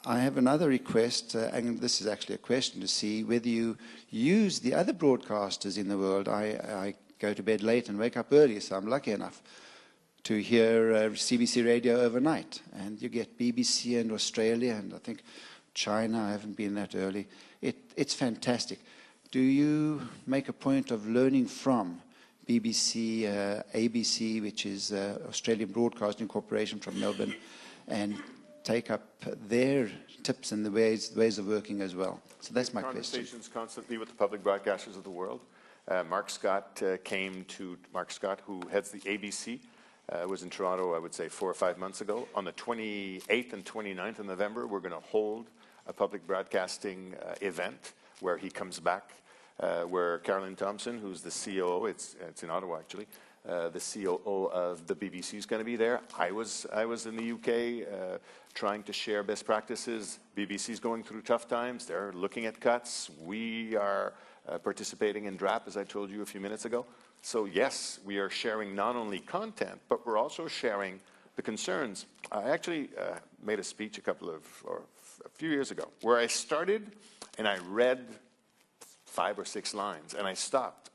I have another request, and this is actually a question to see whether you use the other broadcasters in the world. I go to bed late and wake up early, so I'm lucky enough to hear CBC radio overnight. And you get BBC and Australia, and I think China. I haven't been that early. It's fantastic. Do you make a point of learning from BBC, ABC, which is Australian Broadcasting Corporation from Melbourne, and take up their tips and the ways of working as well? So that's my question. Conversations constantly with the public broadcasters of the world. Mark Scott, who heads the ABC, was in Toronto, I would say, 4 or 5 months ago. On the 28th and 29th of November, we're going to hold a public broadcasting event where he comes back, where Caroline Thompson, who's the COO, it's in Ottawa actually, the COO of the BBC is going to be there. I was in the UK trying to share best practices. BBC's going through tough times. They're looking at cuts. We are participating in DRAP, as I told you a few minutes ago. So yes, we are sharing not only content, but we're also sharing the concerns. I actually made a speech a few years ago where I started and I read 5 or 6 lines and I stopped.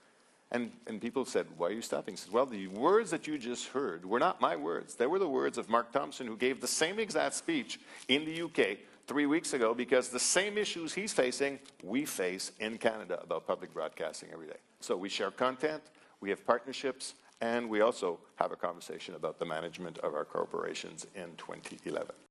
And people said, why are you stopping? I said, well, the words that you just heard were not my words. They were the words of Mark Thompson, who gave the same exact speech in the UK 3 weeks ago, because the same issues he's facing, we face in Canada about public broadcasting every day. So we share content, we have partnerships, and we also have a conversation about the management of our corporations in 2011.